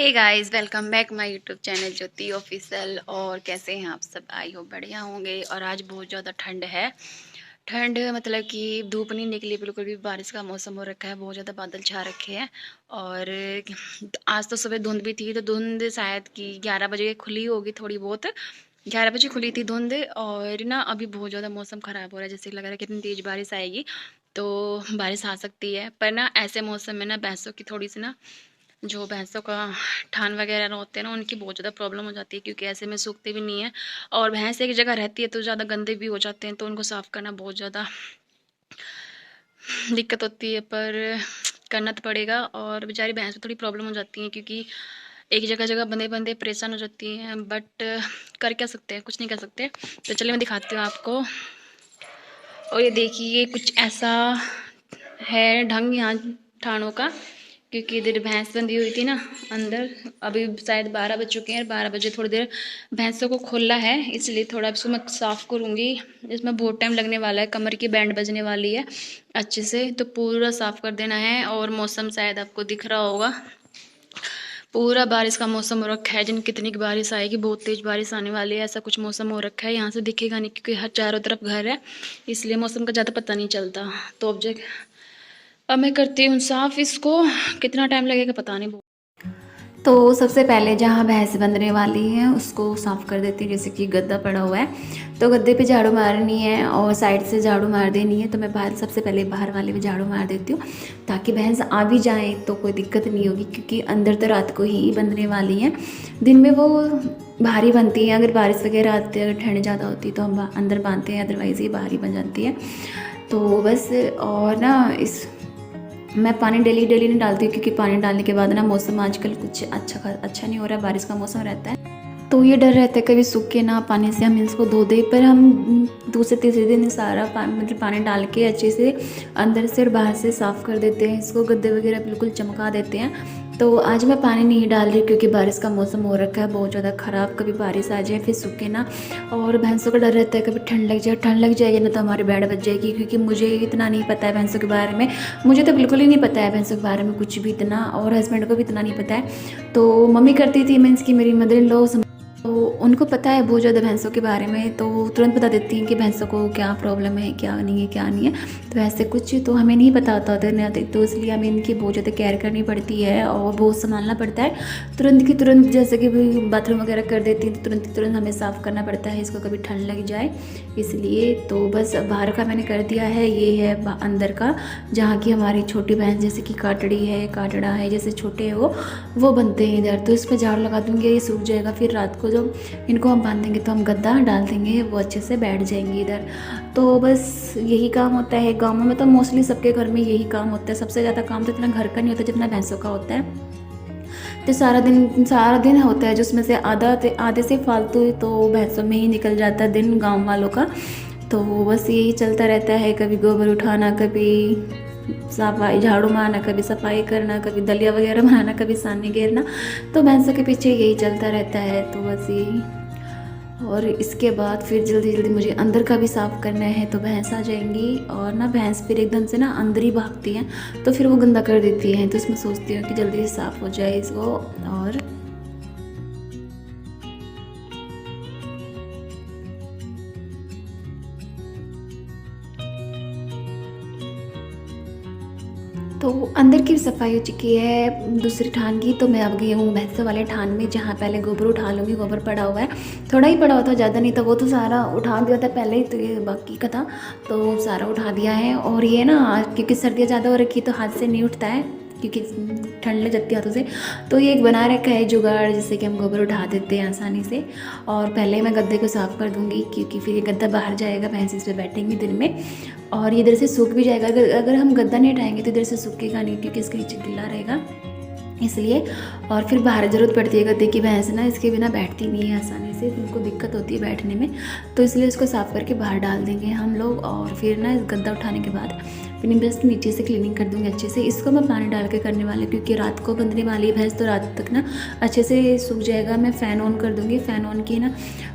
Hey guys, welcome back my YouTube channel Jyoti official. और कैसे हैं आप सब? आई होप बढ़िया होंगे। और आज बहुत ज़्यादा ठंड है। ठंड मतलब कि धूप नहीं निकली बिल्कुल भी, बारिश का मौसम हो रखा है, बहुत ज़्यादा बादल छा रखे हैं। और आज तो सुबह धुंध भी थी, तो धुंध शायद कि 11 बजे खुली होगी थोड़ी बहुत। 11 बजे खुली थी धुंध। और ना अभी बहुत ज़्यादा मौसम ख़राब हो रहा है, जैसे लग रहा है कितनी तेज़ बारिश आएगी। तो बारिश आ सकती है, पर ना ऐसे मौसम में ना भैंसों की थोड़ी सी ना, जो भैंसों का थान वगैरह होते हैं ना, उनकी बहुत ज़्यादा प्रॉब्लम हो जाती है, क्योंकि ऐसे में सूखते भी नहीं है। और भैंस एक जगह रहती है तो ज़्यादा गंदे भी हो जाते हैं, तो उनको साफ़ करना बहुत ज़्यादा दिक्कत होती है। पर करना तो पड़ेगा। और बेचारी भैंस में थोड़ी प्रॉब्लम हो जाती है, क्योंकि एक जगह जगह बंदे बंदे परेशान हो जाती हैं। बट कर क्या सकते हैं, कुछ नहीं कर सकते। तो चलिए मैं दिखाती हूँ आपको। और ये देखिए, कुछ ऐसा है ढंग यहाँ ठाणों का, क्योंकि इधर भैंस बंधी हुई थी ना अंदर। अभी शायद 12 बज चुके हैं, 12 बजे थोड़ी देर भैंसों को खोला है, इसलिए थोड़ा इसको मैं साफ़ करूँगी। इसमें बहुत टाइम लगने वाला है, कमर की बैंड बजने वाली है अच्छे से, तो पूरा साफ़ कर देना है। और मौसम शायद आपको दिख रहा होगा, पूरा बारिश का मौसम हो रखा है। जिन कितनी की बारिश आएगी, बहुत तेज़ बारिश आने वाली है, ऐसा कुछ मौसम हो रखा है। यहाँ से दिखेगा नहीं, क्योंकि हर चारों तरफ घर है, इसलिए मौसम का ज़्यादा पता नहीं चलता। तो अब मैं करती हूँ साफ़ इसको। कितना टाइम लगेगा पता नहीं। तो सबसे पहले जहाँ भैंस बंधने वाली है उसको साफ़ कर देती हूँ। जैसे कि गद्दा पड़ा हुआ है, तो गद्दे पे झाड़ू मारनी है और साइड से झाड़ू मार देनी है। तो मैं बाहर सबसे पहले बाहर वाले पे झाड़ू मार देती हूँ, ताकि भैंस आ भी जाए तो कोई दिक्कत नहीं होगी, क्योंकि अंदर तो रात को ही बंधने वाली हैं। दिन में वो बाहर ही बनती हैं, अगर बारिश वगैरह आती है, अगर ठंड ज़्यादा होती है तो हम अंदर बांधते हैं, अदरवाइज़ ये बाहर ही बन जाती है। तो बस। और ना मैं पानी डेली डेली नहीं डालती हूँ, क्योंकि पानी डालने के बाद ना मौसम आजकल कुछ अच्छा नहीं हो रहा है, बारिश का मौसम रहता है, तो ये डर रहता है कभी सूख के ना पानी से हम इसको धो दें। पर हम दूसरे तीसरे दिन सारा मतलब पानी डाल के अच्छे से अंदर से और बाहर से साफ़ कर देते हैं इसको, गद्दे वगैरह बिल्कुल चमका देते हैं। तो आज मैं पानी नहीं डाल रही, क्योंकि बारिश का मौसम हो रखा है बहुत ज़्यादा ख़राब, कभी बारिश आ जाए फिर सूखे ना। और भैंसों का डर रहता है कभी ठंड लग जाएगी ना तो हमारी बैंड बज जाएगी, क्योंकि मुझे इतना नहीं पता है भैंसों के बारे में। मुझे तो बिल्कुल ही नहीं पता है भैंसों के बारे में कुछ भी इतना, और हस्बैंड को भी इतना नहीं पता है। तो मम्मी करती थी, मीन्स की मेरी मदर इन लॉ, तो उनको पता है बहुत ज़्यादा भैंसों के बारे में, तो तुरंत बता देती हैं कि भैंसों को क्या प्रॉब्लम है, क्या नहीं है, क्या नहीं है। तो ऐसे कुछ तो हमें नहीं पता होता ना, तो इसलिए हमें इनकी बहुत ज़्यादा केयर करनी पड़ती है और बहुत संभालना पड़ता है। तुरंत की तुरंत, जैसे कि बाथरूम वगैरह कर देती हैं तो तुरंत की तुरंत हमें साफ़ करना पड़ता है इसको, कभी ठंड लग जाए इसलिए। तो बस बाहर का मैंने कर दिया है, ये है अंदर का, जहाँ की हमारी छोटी भैंस जैसे कि काटड़ी है, काटड़ा है, जैसे छोटे हैं वो बनते हैं इधर। तो इस पर झाड़ू लगा दूँगी, ये सूख जाएगा। फिर रात को जब इनको हम बांधेंगे तो हम गद्दा डाल देंगे, वो अच्छे से बैठ जाएंगे इधर। तो बस यही काम होता है गाँव में, तो मोस्टली सबके घर में यही काम होता है। सबसे ज़्यादा काम तो इतना घर का नहीं होता जितना भैंसों का होता है। तो सारा दिन होता है, जिसमें से आधे से फालतू तो भैंसों में ही निकल जाता है दिन गाँव वालों का। तो बस यही चलता रहता है, कभी गोबर उठाना, कभी सफाई झाड़ू मारना, कभी सफाई करना, कभी दलिया वगैरह बनाना, कभी सानी घेरना। तो भैंसों के पीछे यही चलता रहता है। तो बस यही। और इसके बाद फिर जल्दी जल्दी मुझे अंदर का भी साफ़ करना है, तो भैंस आ जाएंगी और ना भैंस फिर एकदम से ना अंदर ही भागती हैं, तो फिर वो गंदा कर देती हैं। तो इसमें सोचती हूँ कि जल्दी से साफ़ हो जाए इसको। और तो अंदर की सफाई हो चुकी है दूसरी ठान की। तो मैं अब गई हूँ भैंसों वाले ठान में, जहाँ पहले गोबर उठा लूँगी। गोबर पड़ा हुआ है, थोड़ा ही पड़ा हुआ था, ज़्यादा नहीं था, वो तो सारा उठा दिया था पहले ही, तो ये बाकी का था तो सारा उठा दिया है। और ये ना क्योंकि सर्दियाँ ज़्यादा हो रखी तो हाथ से नहीं उठता है, क्योंकि ठंड लग जाती है हाथों से। तो ये एक बना रखा है जुगाड़, जिससे कि हम गोबर उठा देते हैं आसानी से। और पहले मैं गद्दे को साफ़ कर दूँगी, क्योंकि फिर ये गद्दा बाहर जाएगा, भैंस इस पर बैठेंगी दिन में, और ये इधर से सूख भी जाएगा। अगर हम गद्दा नहीं हटाएंगे तो इधर से सूखेगा नहीं, क्योंकि इसके नीचे गिल्ला रहेगा इसलिए। और फिर बाहर ज़रूरत पड़ती है गद्दे की, भैंस ना इसके बिना बैठती नहीं है आसानी से, उनको दिक्कत होती है बैठने में, तो इसलिए इसको साफ़ करके बाहर डाल देंगे हम लोग। और फिर ना इस गद्दा उठाने के बाद फिर जस्ट नीचे से क्लीनिंग कर दूँगी अच्छे से। इसको मैं पानी डाल के करने वाली हूँ, क्योंकि रात को बंधने वाली है भैंस, तो रात तक ना अच्छे से सूख जाएगा। मैं फ़ैन ऑन कर दूँगी, फ़ैन ऑन की ना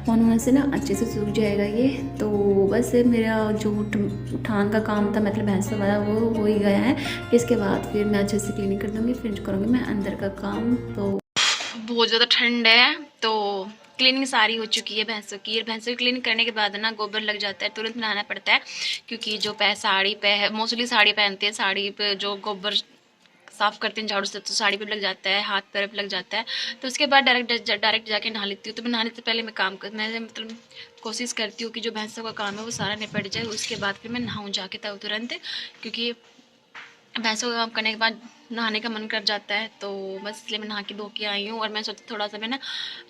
ऑन से ना अच्छे से सूख जाएगा ये। तो बस मेरा जो उठान का काम था, मतलब भैंसों वाला, वो हो ही गया है। इसके बाद फिर मैं अच्छे से क्लीनिंग कर दूँगी, फिर करूँगी मैं अंदर का काम। तो बहुत ज़्यादा ठंड है, तो क्लीनिंग सारी हो चुकी है भैंसों की। भैंसों की क्लीनिंग करने के बाद ना गोबर लग जाता है, तुरंत नहाना पड़ता है, क्योंकि जो साड़ी पे है, मोस्टली साड़ी पहनते हैं, साड़ी पे जो गोबर साफ़ करते हैं झाड़ू से, तो साड़ी पे लग जाता है, हाथ पैर पे लग जाता है। तो उसके बाद डायरेक्ट जाके नहा लेती हूँ। तो मैं नहाने से पहले मैं मतलब कोशिश करती हूँ कि जो भैंसों का काम है वो सारा निपट जाए, उसके बाद फिर मैं नहाऊँ जाके तब तुरंत, क्योंकि भैंसों का काम करने के बाद नहाने का मन कर जाता है। तो बस इसलिए मैं नहा के धो के आई हूँ, और मैं सोचती थोड़ा सा मैं ना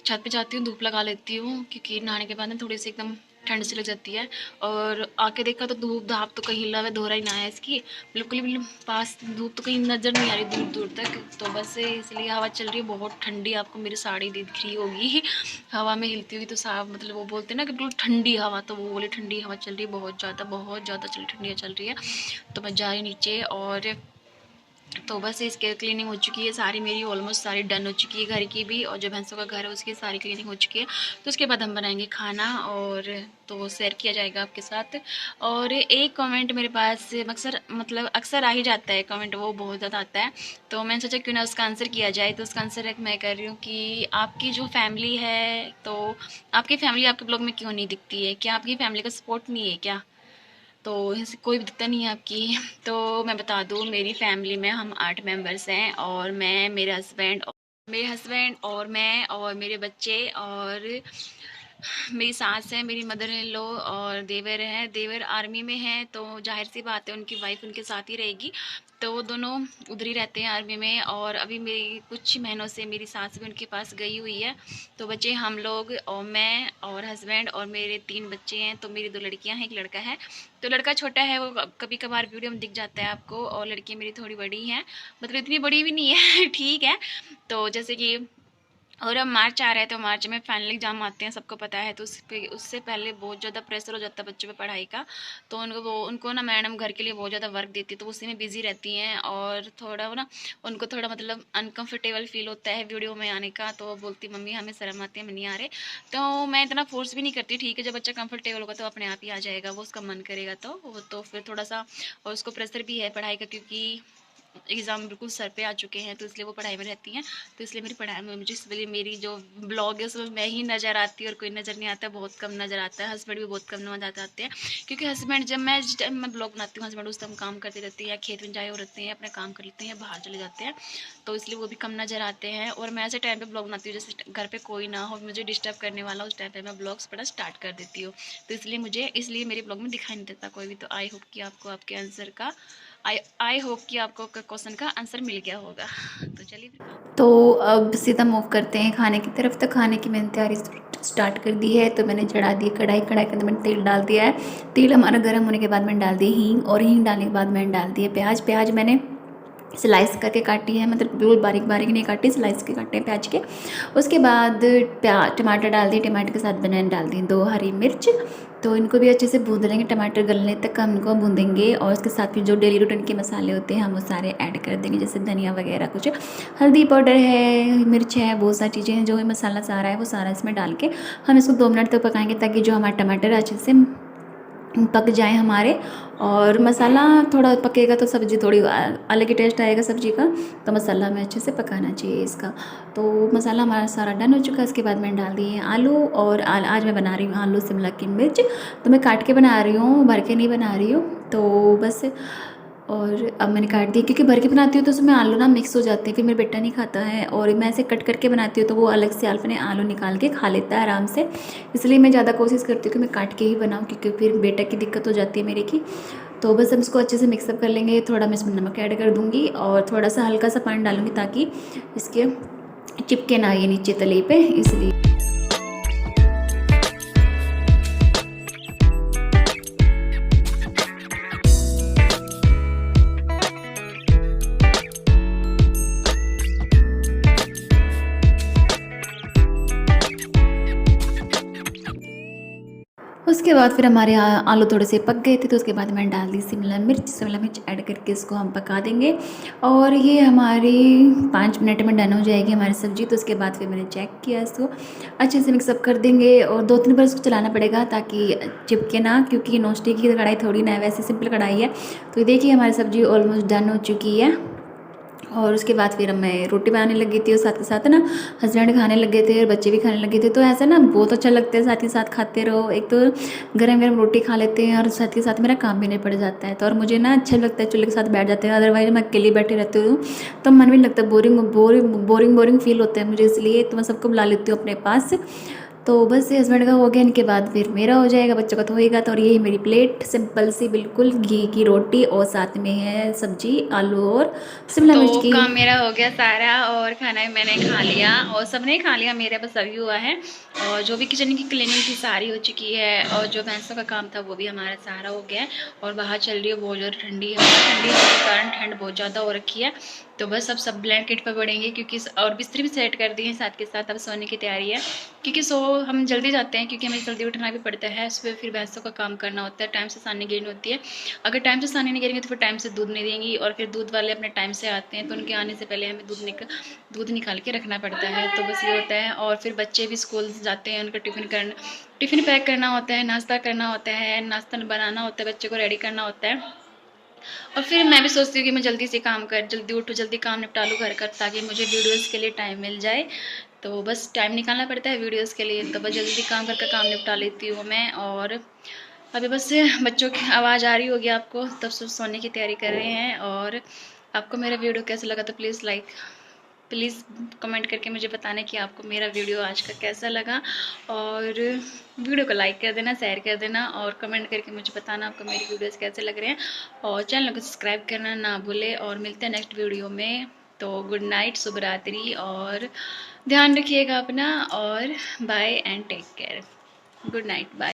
छत पे जाती हूँ, धूप लगा लेती हूँ, क्योंकि नहाने के बाद ना थोड़ी सी एकदम ठंड सी लग जाती है। और आके देखा तो धूप धाप तो कहीं हिला हुआ धोरा ही ना है इसकी, बिल्कुल बिल्कुल पास धूप तो कहीं नज़र नहीं आ रही दूर दूर तक। तो बस इसलिए हवा चल रही है बहुत ठंडी, आपको मेरी साड़ी दिख रही होगी हवा में हिलती हुई। तो साफ मतलब वो बोलते हैं ना कि बिल्कुल ठंडी हवा, तो वो बोले ठंडी हवा चल रही है, बहुत ज़्यादा ठंडी चल रही है। तो मैं जा रही नीचे, और तो बस इसके क्लीनिंग हो चुकी है सारी, मेरी ऑलमोस्ट सारी डन हो चुकी है, घर की भी, और जो भैंसों का घर है उसकी सारी क्लीनिंग हो चुकी है। तो उसके बाद हम बनाएंगे खाना, और तो वो शेयर किया जाएगा आपके साथ। और एक कमेंट मेरे पास अक्सर आ ही जाता है कमेंट, वो बहुत ज़्यादा आता है, तो मैंने सोचा क्यों ना उसका आंसर किया जाए। तो उसका आंसर एक मैं कर रही हूँ कि आपकी जो फैमिली है, तो आपकी फैमिली आपके ब्लॉग में क्यों नहीं दिखती है? क्या आपकी फैमिली का सपोर्ट नहीं है क्या? तो ऐसे कोई भी दिक्कत नहीं है आपकी। तो मैं बता दूँ, मेरी फैमिली में हम 8 मेंबर्स हैं, और मैं, मेरे हस्बैंड और मैं और मेरे बच्चे, और मेरी सास है, मेरी मदर इन लॉ, और देवर हैं। देवर आर्मी में हैं, तो जाहिर सी बात है उनकी वाइफ उनके साथ ही रहेगी, तो वो दोनों उधर ही रहते हैं आर्मी में। और अभी मेरी कुछ महीनों से मेरी सास भी उनके पास गई हुई है। तो बच्चे हम लोग, और मैं और हस्बैंड और मेरे 3 बच्चे हैं। तो मेरी 2 लड़कियां हैं, एक लड़का है। तो लड़का छोटा है, वो कभी कभार वीडियो में दिख जाता है आपको, और लड़की मेरी थोड़ी बड़ी हैं, मतलब इतनी बड़ी भी नहीं है ठीक है। तो जैसे कि, और अब मार्च आ रहा है, तो मार्च में फाइनल एग्जाम आते हैं, सबको पता है। तो उससे पहले बहुत ज़्यादा प्रेशर हो जाता है बच्चों पे पढ़ाई का। तो उनको ना मैडम घर के लिए बहुत ज़्यादा वर्क देती है, तो उसी में बिजी रहती हैं, और थोड़ा वो ना उनको थोड़ा मतलब अनकंफर्टेबल फील होता है वीडियो में आने का। तो वो बोलती मम्मी हमें शर्म आती है, हम नहीं आ रहे। तो मैं इतना फोर्स भी नहीं करती, ठीक है, जब बच्चा कंफर्टेबल होगा तो अपने आप ही आ जाएगा, वो उसका मन करेगा तो वो तो फिर थोड़ा सा। और उसको प्रेशर भी है पढ़ाई का, क्योंकि एग्ज़ाम बिल्कुल सर पे आ चुके हैं, तो इसलिए वो पढ़ाई में रहती हैं। तो इसलिए मेरी पढ़ाई में मुझे, इसलिए मेरी जो ब्लॉग है उसमें मैं ही नज़र आती हूँ, और कोई नज़र नहीं आता, बहुत कम नज़र आता है। हस्बैंड भी बहुत कम नज़र आते हैं, क्योंकि हस्बैंड जिस टाइम मैं ब्लॉग बनाती हूँ, हस्बैंड उस टाइम काम करते रहते हैं, या खेत में जाए रहते हैं, अपना काम कर लेते हैं, या बाहर चले जाते हैं, तो इसलिए वो भी कम नज़र आते हैं। और मैं ऐसे टाइम पर ब्लॉग बनाती हूँ जैसे घर पर कोई ना हो, मुझे डिस्टर्ब करने वाला, उस टाइम पर मैं ब्लॉग्स पढ़ना स्टार्ट कर देती हूँ। तो इसलिए मेरे ब्लॉग में दिखाई नहीं देता कोई भी। तो आई होप कि आपको आपके आंसर का आई होप कि आपको क्वेश्चन का आंसर मिल गया होगा। तो चलिए तो अब सीधा मूव करते हैं खाने की तरफ। तो खाने की मैंने तैयारी स्टार्ट कर दी है। तो मैंने चढ़ा दी कढ़ाई के अंदर मैंने तेल डाल दिया है। तेल हमारा गर्म होने के बाद मैंने डाल दी हींग, और हींग डालने के बाद मैंने डाल दिया प्याज मैंने स्लाइस करके काटी है, मतलब बिल्कुल बारीक बारीक नहीं काटी, स्लाइस के काटे हैं प्याज के। उसके बाद टमाटर डाल दिए, टमाटर के साथ मैंने डाल दी 2 हरी मिर्च। तो इनको भी अच्छे से भून लेंगे, टमाटर गलने तक हम इनको भूनेंगे। और उसके साथ फिर जो डेली रूटीन के मसाले होते हैं हम वो सारे ऐड कर देंगे, जैसे धनिया वगैरह, कुछ हल्दी पाउडर है, मिर्च है, बहुत सारी चीज़ें हैं, जो भी मसाला सारा है वो सारा इसमें डाल के हम इसको 2 मिनट तक पकाएंगे, ताकि जो हमारा टमाटर अच्छे से पक जाए हमारे। और मसाला थोड़ा पकेगा तो सब्ज़ी थोड़ी अलग ही टेस्ट आएगा सब्ज़ी का। तो मसाला हमें अच्छे से पकाना चाहिए इसका। तो मसाला हमारा सारा डन हो चुका है। इसके बाद मैंने डाल दिए आलू, और आज मैं बना रही हूँ आलू शिमला की मिर्च। तो मैं काट के बना रही हूँ, भर के नहीं बना रही हूँ। तो बस, और अब मैंने काट दिया, क्योंकि भर के बनाती हूँ तो उसमें आलू ना मिक्स हो जाते हैं, फिर मेरा बेटा नहीं खाता है। और मैं ऐसे कट करके बनाती हूँ तो वो अलग से अपने आलू निकाल के खा लेता है आराम से। इसलिए मैं ज़्यादा कोशिश करती हूँ कि मैं काट के ही बनाऊँ, क्योंकि फिर बेटा की दिक्कत हो जाती है मेरे की। तो बस हम इसको अच्छे से मिक्सअप कर लेंगे। थोड़ा मैं इसमें नमक ऐड कर दूँगी, और थोड़ा सा हल्का सा पानी डालूँगी, ताकि इसके चिपके ना ये नीचे तले पे, इसलिए। उसके बाद फिर हमारे आलू थोड़े से पक गए थे, तो उसके बाद मैंने डाल दी शिमला मिर्च ऐड करके इसको हम पका देंगे। और ये हमारी 5 मिनट में डन हो जाएगी हमारी सब्ज़ी। तो उसके बाद फिर मैंने चेक किया, इसको अच्छे से मिक्सअप कर देंगे, और 2-3 बार इसको चलाना पड़ेगा ताकि चिपके ना, क्योंकि नॉन स्टिक की कढ़ाई थोड़ी ना है, वैसे सिंपल कढ़ाई है। तो देखिए हमारी सब्ज़ी ऑलमोस्ट डन हो चुकी है। और उसके बाद फिर मैं रोटी बनाने लगी थी और साथ के साथ ना हस्बैंड खाने लगे थे और बच्चे भी खाने लगे थे। तो ऐसा ना बहुत अच्छा लगता है, साथ ही साथ खाते रहो। एक तो गरम गरम रोटी खा लेते हैं और साथ के साथ मेरा काम भी नहीं पड़ जाता है। तो और मुझे ना अच्छा लगता है चूल्हे के साथ बैठ जाते हैं, अदरवाइज मैं अकेली बैठी रहती हूँ तो मन भी नहीं लगता, boring boring boring boring feel होता है मुझे, इसलिए तो मैं सबको बुला लेती हूँ अपने पास। तो बस ये हस्बैंड का हो गया, इनके बाद फिर मेरा हो जाएगा, बच्चों का तो होएगा। तो और यही मेरी प्लेट सिंपल सी बिल्कुल घी की रोटी और साथ में है सब्जी आलू और शिमला तो मिर्च की। काम मेरा हो गया सारा और खाना भी मैंने खा लिया और सबने खा लिया, मेरा बस अभी हुआ है। और जो भी किचन की क्लीनिंग थी सारी हो चुकी है और जो भैंसों का काम था वो भी हमारा सारा हो गया है। और बाहर चल रही है बहुत ज़्यादा ठंडी है, ठंडी होने के कारण ठंड बहुत ज़्यादा हो रखी है। तो बस अब सब ब्लैंकेट पर पड़ेंगे क्योंकि और बिस्तर भी सेट कर दिए हैं साथ के साथ, अब सोने की तैयारी है। क्योंकि हम जल्दी जाते हैं क्योंकि हमें जल्दी उठना भी पड़ता है सुबह, फिर भैंसों का काम करना होता है, टाइम से सानी गिरनी होती है। अगर टाइम से सानी नहीं गिरेंगे तो फिर टाइम से दूध नहीं देंगी और फिर दूध वाले अपने टाइम से आते हैं तो उनके आने से पहले हमें दूध निकाल के रखना पड़ता है। तो बस ये होता है। और फिर बच्चे भी स्कूल जाते हैं, उनका टिफ़िन पैक करना होता है, नाश्ता करना होता है, नाश्ता बनाना होता है, बच्चे को रेडी करना होता है। और फिर मैं भी सोचती हूँ कि मैं जल्दी से जल्दी उठूँ, जल्दी काम निपटा लूँ घर का, ताकि मुझे वीडियोज़ के लिए टाइम मिल जाए। तो बस टाइम निकालना पड़ता है वीडियोज़ के लिए, तो बस जल्दी काम घर का काम निपटा लेती हूँ मैं। और अभी बस बच्चों की आवाज़ आ रही होगी आपको, तब सब सोने की तैयारी कर रहे हैं। और आपको मेरा वीडियो कैसा लगा तो प्लीज़ कमेंट करके मुझे बताना कि आपको मेरा वीडियो आज का कैसा लगा। और वीडियो को लाइक कर देना, शेयर कर देना और कमेंट करके मुझे बताना आपको मेरी वीडियोस कैसे लग रहे हैं। और चैनल को सब्सक्राइब करना ना भूले और मिलते हैं नेक्स्ट वीडियो में। तो गुड नाइट, शुभ रात्रि और ध्यान रखिएगा अपना और bye and take care. Good night, bye.